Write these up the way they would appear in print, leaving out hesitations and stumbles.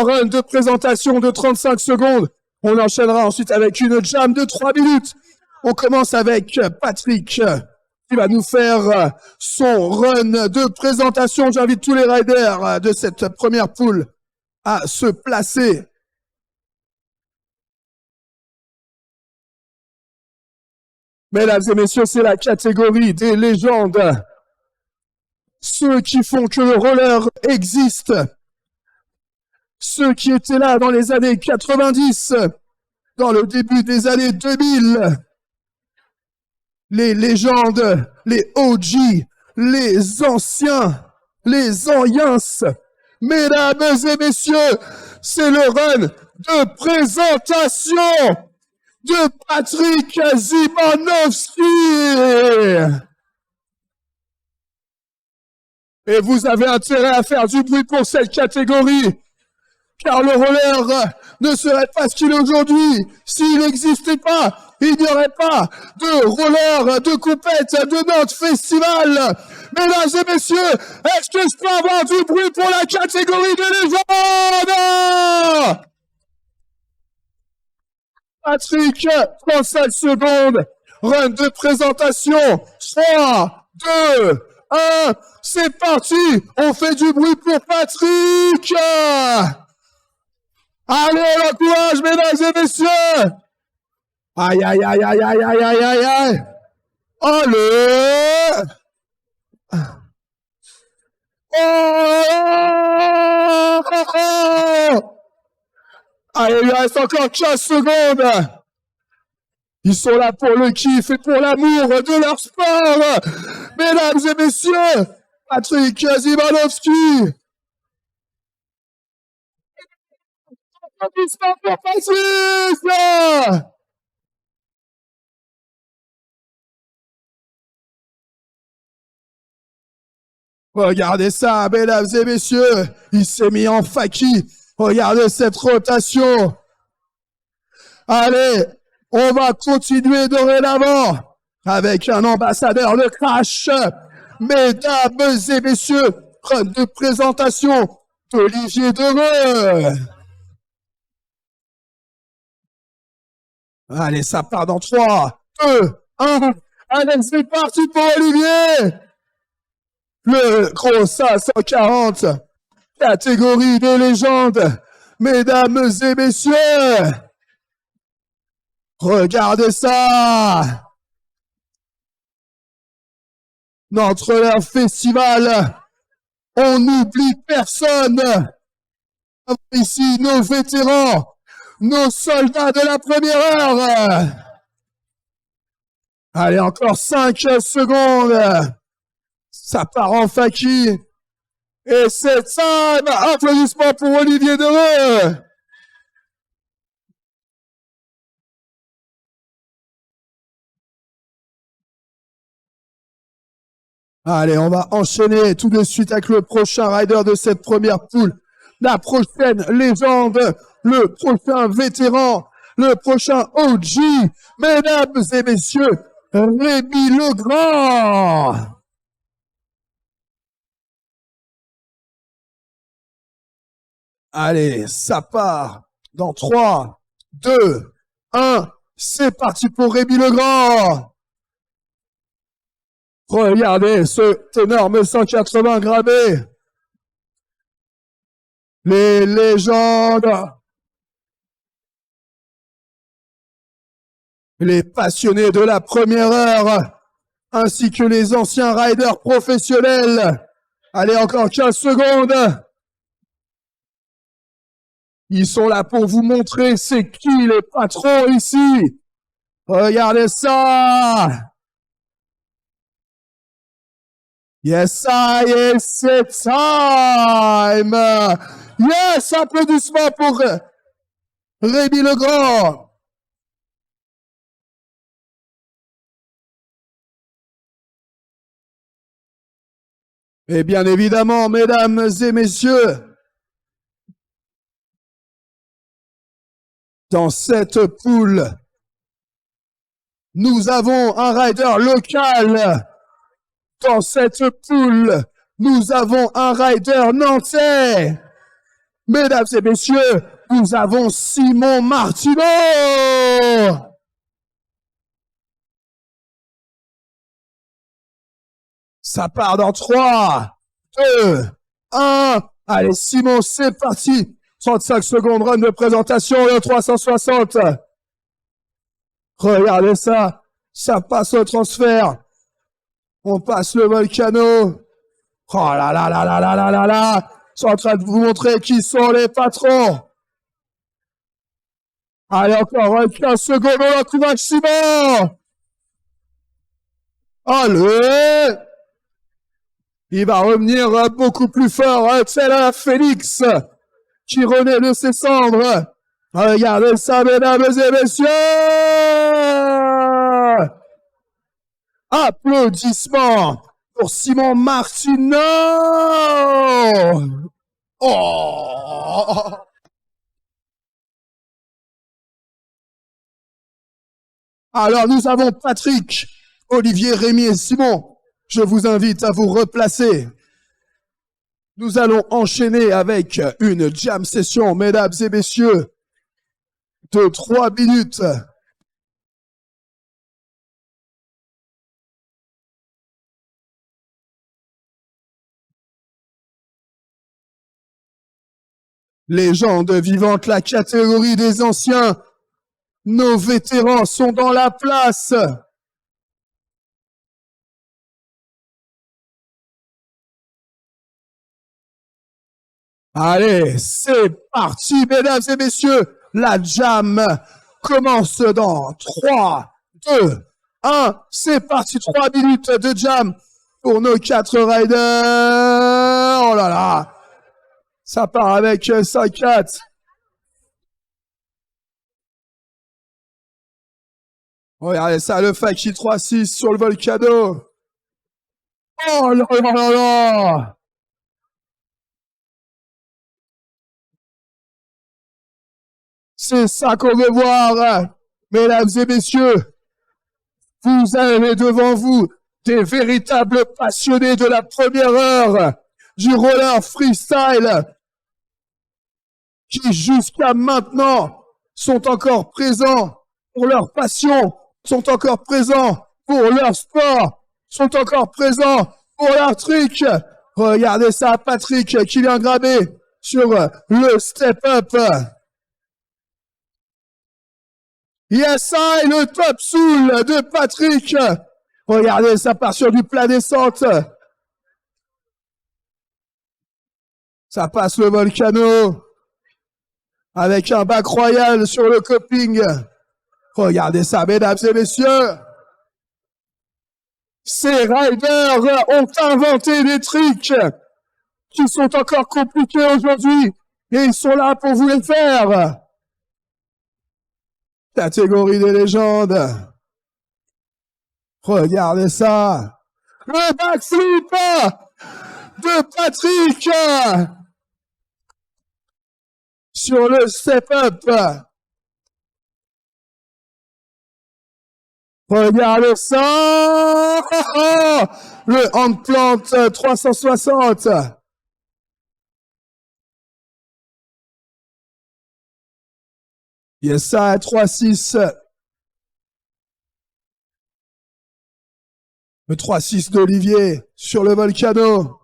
run de présentation de 35 secondes. On enchaînera ensuite avec une jam de 3 minutes. On commence avec Patrick qui va nous faire son run de présentation. J'invite tous les riders de cette première poule à se placer. Mesdames et messieurs, c'est la catégorie des légendes. Ceux qui font que le roller existe. Ceux qui étaient là dans les années 90, dans le début des années 2000. Les légendes, les OG, les anciens, les anciens. Mesdames et messieurs, c'est le run de présentation de Patrick Zimanowski. Et vous avez intérêt à faire du bruit pour cette catégorie, car le roller ne serait pas ce qu'il est aujourd'hui s'il n'existait pas. Il n'y aurait pas de roller de compète de notre festival. Mesdames et messieurs, est-ce que je peux avoir du bruit pour la catégorie des légendes? Patrick, 35 secondes, run de présentation, 3, 2, 1, c'est parti, on fait du bruit pour Patrick. Allez, l'encourage, mesdames et messieurs. Aïe, aïe, aïe, aïe, aïe, aïe, aïe, aïe, aïe. Allez. Oh. Allez, il reste encore 15 secondes. Ils sont là pour le kiff et pour l'amour de leur sport. Mesdames et messieurs, Patrick Zimanowski. Regardez ça, mesdames et messieurs, il s'est mis en faki. Regardez cette rotation. Allez, on va continuer dorénavant avec un ambassadeur de Crash. Mesdames et messieurs, run de présentation d'Olivier Dereux. Allez, ça part dans 3, 2, 1. Allez, c'est parti pour Olivier. Le gros SA140, catégorie des légendes. Mesdames et messieurs, regardez ça. Notre leur festival, on n'oublie personne. Ici, nos vétérans, nos soldats de la première heure. Allez, encore 5 secondes. Ça part en faki. Et c'est ça, applaudissements pour Olivier Dereux. Allez, on va enchaîner tout de suite avec le prochain rider de cette première poule. La prochaine légende, le prochain vétéran, le prochain OG. Mesdames et messieurs, Rémi Legrand. Allez, ça part dans 3, 2, 1. C'est parti pour Rémi Legrand. Regardez cet énorme 180 grammes. Les légendes. Les passionnés de la première heure, ainsi que les anciens riders professionnels. Allez, encore 15 secondes. Ils sont là pour vous montrer c'est qui les patrons ici. Regardez ça. Yes, it's time. Yes, applaudissements pour Rémi Legrand. Et bien évidemment, mesdames et messieurs, dans cette poule, nous avons un rider local. Dans cette poule, nous avons un rider nantais. Mesdames et messieurs, nous avons Simon Martineau. Ça part dans 3, 2, 1. Allez, Simon, c'est parti. 35 secondes run de présentation, le 360. Regardez ça. Ça passe au transfert. On passe le Volcano. Oh là là là là là là là là. Ils sont en train de vous montrer qui sont les patrons. Allez, encore 15 secondes, on encourage Simon. Allez. Il va revenir beaucoup plus fort. C'est là Félix qui renaît de ses cendres. Regardez ça, mesdames et messieurs. Applaudissements pour Simon Martineau. Oh. Alors, nous avons Patrick, Olivier, Rémi et Simon. Je vous invite à vous replacer. Nous allons enchaîner avec une jam session, mesdames et messieurs, de 3 minutes. Légende vivante, la catégorie des anciens. Nos vétérans sont dans la place. Allez, c'est parti, mesdames et messieurs. La jam commence dans 3, 2, 1. C'est parti, 3 minutes de jam pour nos 4 riders. Oh là là. Ça part avec 5-4. Regardez ça, le Faki 3-6 sur le Volcano. Oh là là là là. C'est ça qu'on veut voir, mesdames et messieurs. Vous avez devant vous des véritables passionnés de la première heure du roller freestyle qui jusqu'à maintenant sont encore présents pour leur passion, sont encore présents pour leur sport, sont encore présents pour leur truc. Regardez ça, Patrick qui vient graber sur le step-up. Yes, I, le top soul de Patrick. Regardez, ça part sur du plat descente. Ça passe le Volcano. Avec un back royal sur le coping. Regardez ça, mesdames et messieurs. Ces riders ont inventé des trucs qui sont encore compliqués aujourd'hui. Et ils sont là pour vous les faire. Catégorie des légendes. Regardez ça. Le backflip de Patrick sur le step-up. Regardez ça. Le handplant 360. Yes, ça, 3-6. Le 3-6 d'Olivier sur le Volcano.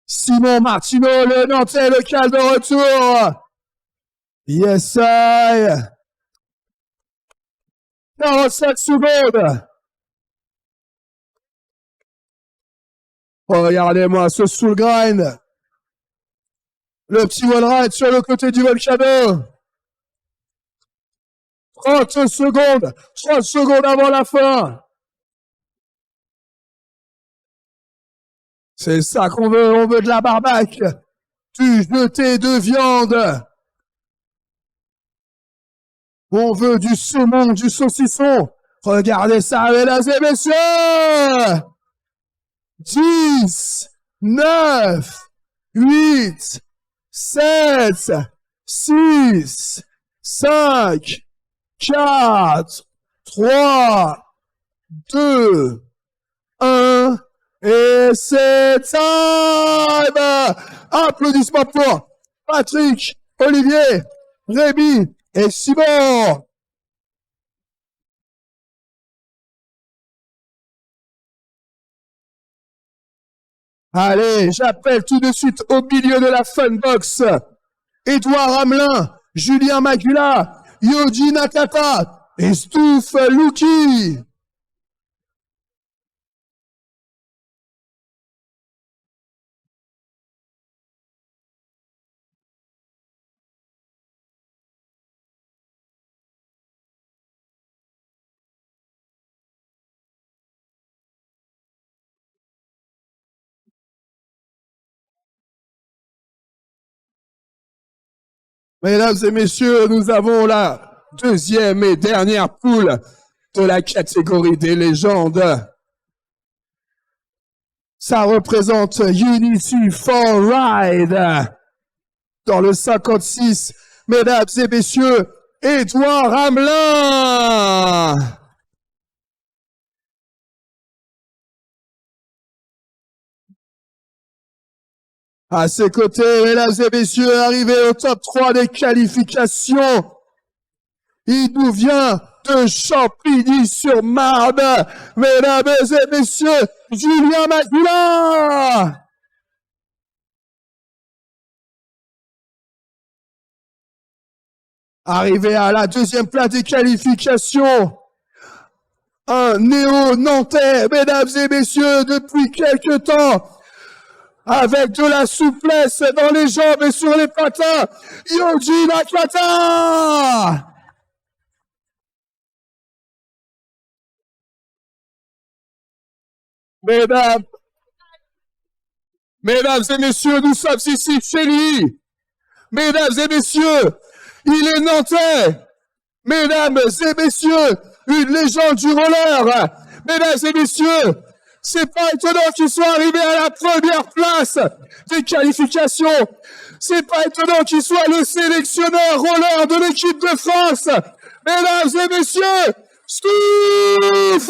Simon Martineau, le Nantais, le cal de retour. Yes, I. 45 secondes. Regardez-moi ce soul grind. Le petit wall ride sur le côté du Volcano. 30 secondes. 30 secondes avant la fin. C'est ça qu'on veut. On veut de la barbaque. Du jeté de viande. On veut du saumon, du saucisson. Regardez ça, mesdames et messieurs. 10, 9, 8, 7, 6, 5, 4, 3, 2, 1. Et c'est time! Applaudissements pour Patrick, Olivier, Rémi et Simon. Allez, j'appelle tout de suite au milieu de la Funbox Édouard Hamelin, Julien Magula, Yoji Nakata et Stouff Luki. Mesdames et messieurs, nous avons la deuxième et dernière poule de la catégorie des légendes. Ça représente Unity for Ride. Dans le 56, mesdames et messieurs, Édouard Hamelin. À ses côtés, mesdames et messieurs, arrivé au top 3 des qualifications, il nous vient de Champigny-sur-Marne. Mesdames et messieurs, Julien Magula. Arrivé à la deuxième place des qualifications, un néo-nantais, mesdames et messieurs, depuis quelques temps, avec de la souplesse dans les jambes et sur les patins, Yoji Nakata. Mesdames et messieurs, nous sommes ici chez lui. Mesdames et messieurs, il est nantais. Mesdames et messieurs, une légende du roller. Mesdames et messieurs, c'est pas étonnant qu'il soit arrivé à la première place des qualifications. C'est pas étonnant qu'il soit le sélectionneur roller de l'équipe de France. Mesdames et messieurs, Stouff!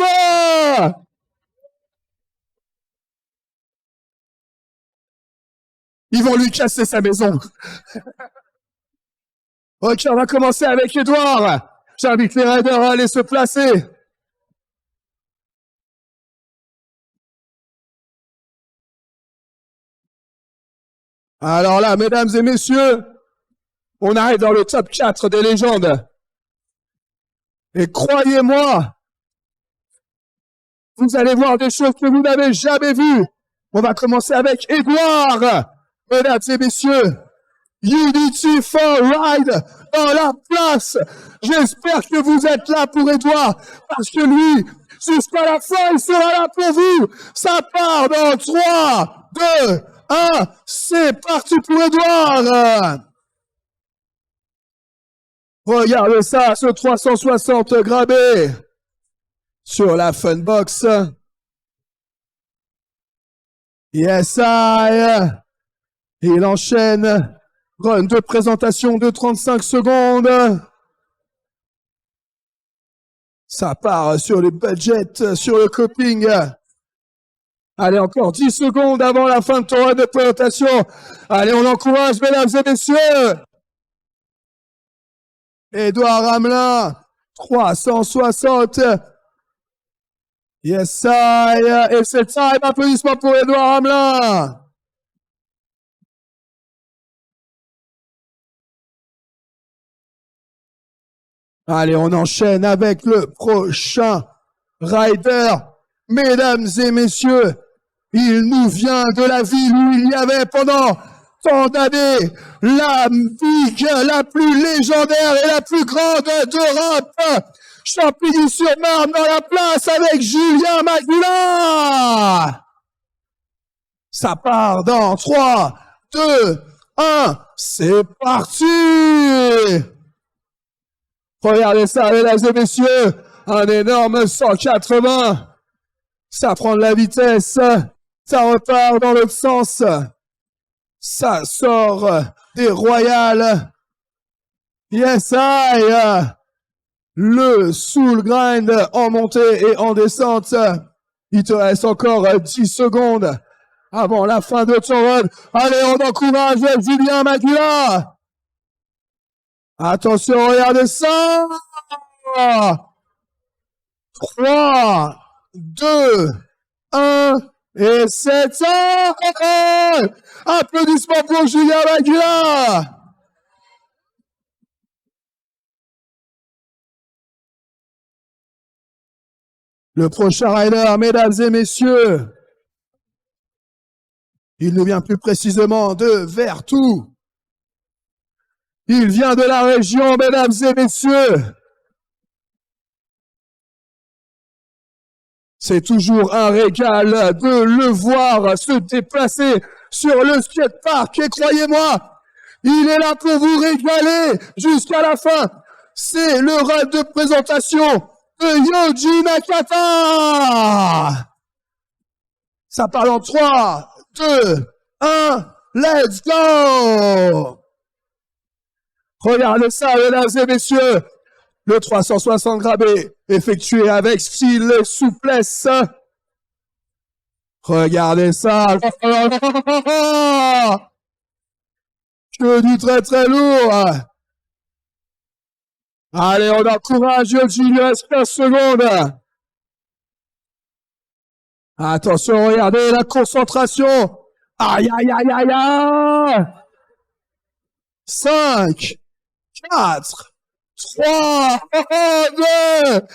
Ils vont lui casser sa maison. Ok, on va commencer avec Édouard. J'invite les riders à aller se placer. Alors là, mesdames et messieurs, on arrive dans le top 4 des légendes. Et croyez-moi, vous allez voir des choses que vous n'avez jamais vues. On va commencer avec Édouard. Mesdames et messieurs, Unity for Ride dans la place. J'espère que vous êtes là pour Édouard, parce que lui, jusqu'à la fin, il sera là pour vous. Ça part dans 3, 2, 1. C'est parti pour Édouard. Regardez ça, ce 360 gravé sur la Funbox. Yes, I. Il enchaîne. Run de présentation de 35 secondes. Ça part sur le budget, sur le coping. Allez, encore 10 secondes avant la fin de ton run de présentation. Allez, on encourage, mesdames et messieurs. Édouard Hamelin, 360. Yes, I. Et c'est time. Applaudissements pour Édouard Hamelin. Allez, on enchaîne avec le prochain rider. Mesdames et messieurs, il nous vient de la ville où il y avait pendant tant d'années la big, la plus légendaire et la plus grande d'Europe. Champigny-sur-Marne dans la place avec Julien Magula. Ça part dans 3, 2, 1. C'est parti! Regardez ça, mesdames et messieurs, un énorme 180. Ça prend de la vitesse, ça repart dans l'autre sens. Ça sort des royales. Yes, I. Le soul grind en montée et en descente. Il te reste encore 10 secondes avant la fin de ton run. Allez, on encourage Julien Magula. Attention, regardez ça. 3, 2, 1, et c'est ça. Applaudissements pour Julien Magula. Le prochain rider, mesdames et messieurs, il nous vient plus précisément de Vertou. Il vient de la région, mesdames et messieurs. C'est toujours un régal de le voir se déplacer sur le skatepark. Et croyez-moi, il est là pour vous régaler jusqu'à la fin. C'est le run de présentation de Yoji Nakata. Ça parle en 3, 2, 1, let's go! Regardez ça, mesdames et messieurs. Le 360 grabé effectué avec style et souplesse. Regardez ça. Que du très très lourd. Allez, on encourage Yoji, il reste 15 secondes. Attention, regardez la concentration. Aïe, aïe, aïe, aïe, aïe. 5, 4, 3, 2,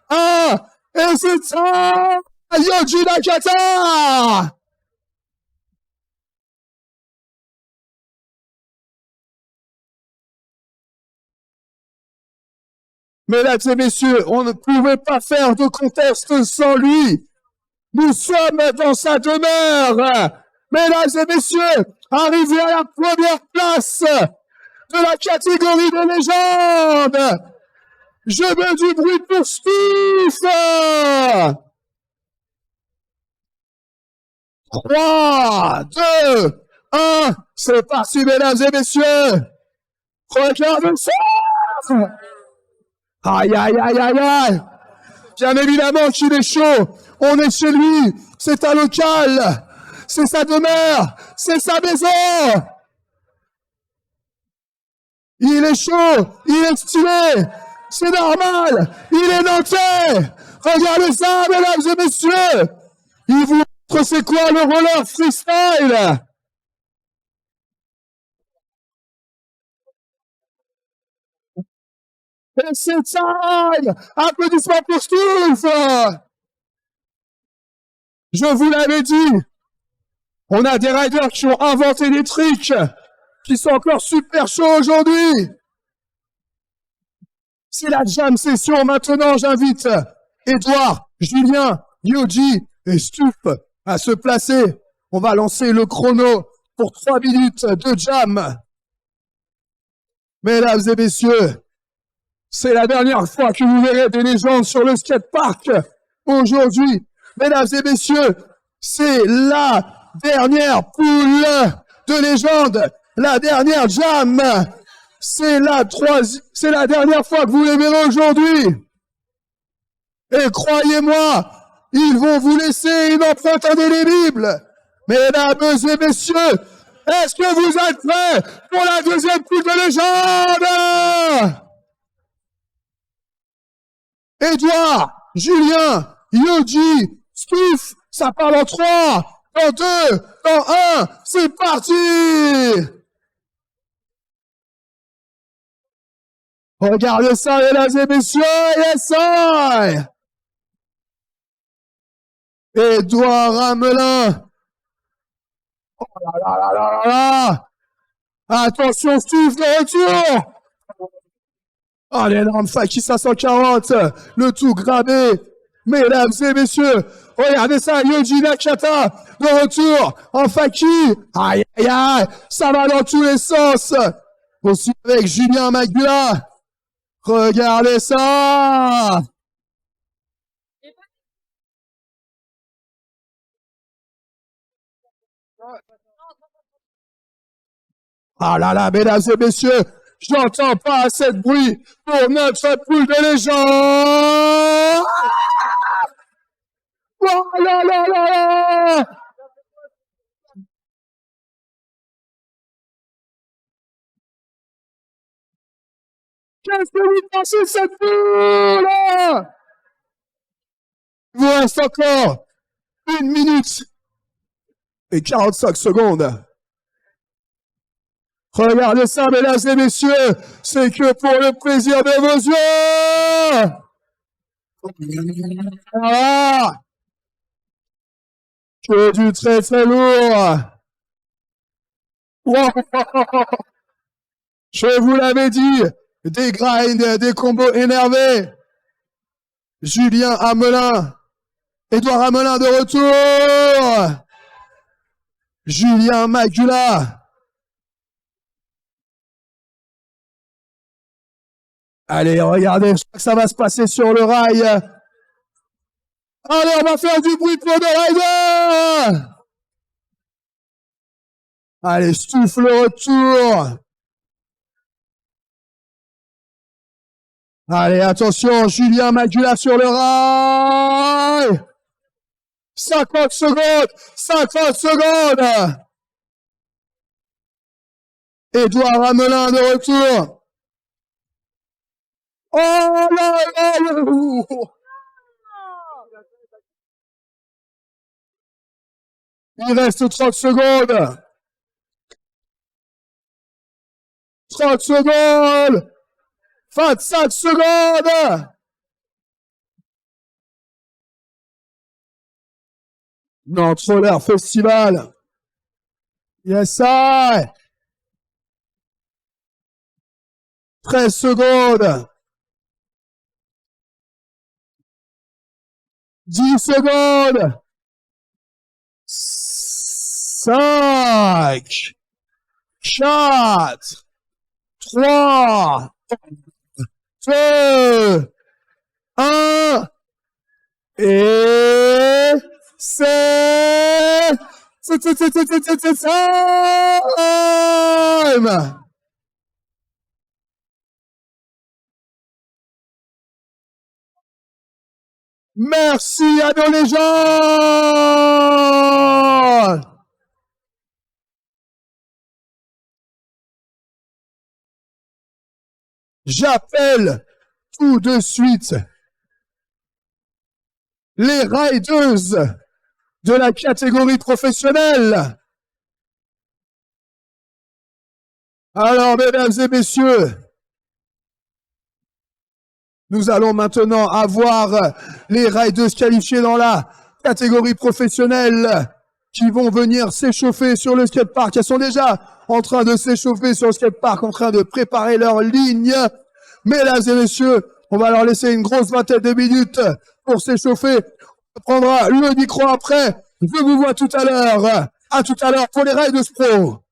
1, et c'est ça, Yoji Nakata. Mesdames et messieurs, on ne pouvait pas faire de contest sans lui. Nous sommes dans sa demeure. Mesdames et messieurs, arrivé à la première place de la catégorie de légende. Je veux du bruit pour Steve. 3, 2, 1, c'est parti, mesdames et messieurs. Regardez ça. Aïe, aïe, aïe, aïe, aïe. Bien évidemment qu'il est chaud. On est chez lui. C'est un local. C'est sa demeure. C'est sa maison. Il est chaud. Il est stylé. C'est normal. Il est nantais. Regardez ça, mesdames et messieurs. Il vous montre c'est quoi le roller freestyle. Et c'est time. Applaudissements pour Steve. Je vous l'avais dit. On a des riders qui ont inventé des tricks, qui sont encore super chauds aujourd'hui. C'est la jam session. Maintenant, j'invite Edouard, Julien, Yoji et Stuf à se placer. On va lancer le chrono pour 3 minutes de jam. Mesdames et messieurs, c'est la dernière fois que vous verrez des légendes sur le skatepark aujourd'hui. Mesdames et messieurs, c'est la dernière poule de légende, la dernière jam. C'est la dernière fois que vous les verrez aujourd'hui. Et croyez-moi, ils vont vous laisser une empreinte indélébile. Mesdames et messieurs, est-ce que vous êtes prêts pour la deuxième poule de légende? Edouard, Julien, Yoji, Stuf, ça parle en 3, en 2, en 1, c'est parti! Regardez ça, mesdames et messieurs, yes I! Edouard Ramelin. Oh là là là là là là! Attention, Stuf, de retour! Oh, l'énorme Faki 540, le tout grabé. Mesdames et messieurs, regardez ça, Yoji Nakata, de retour en Faki. Aïe, aïe, aïe, ça va dans tous les sens. Aussi avec Julien Magula. Regardez ça. Ah là là, mesdames et messieurs, j'entends pas assez de bruit pour notre poule de légende. Oh là là là là! Qu'est-ce que vous pensez de cette boule? Il vous reste encore 1 minute et 45 secondes. Regardez ça, mesdames et messieurs, c'est que pour le plaisir de vos yeux. Voilà. Que du très très lourd. Wow. Je vous l'avais dit, des grinds, des combos énervés. Julien Hamelin, Édouard Hamelin de retour. Julien Magula. Allez, regardez, je crois que ça va se passer sur le rail. Allez, on va faire du bruit pour le rider. Allez, souffle le retour. Allez, attention, Julien Magula sur le rail. 50 secondes, 50 secondes. Édouard Hamelin de retour. Oh là là là. Il reste 30 secondes. 30 secondes. 25 secondes. Nantes-Roller Festival. Yes, I. 13 secondes. 10 secondes. 5, 4, 3, 2, 1. Et c'est time. Merci à nos légendes. J'appelle tout de suite les rideuses de la catégorie professionnelle. Alors, mesdames et messieurs, nous allons maintenant avoir les rideuses qualifiées dans la catégorie professionnelle qui vont venir s'échauffer sur le skatepark. Elles sont déjà en train de s'échauffer sur le skatepark, en train de préparer leur ligne. Mesdames et messieurs, on va leur laisser une grosse vingtaine de minutes pour s'échauffer. On prendra le micro après. Je vous vois tout à l'heure. À tout à l'heure pour les Riders Pro.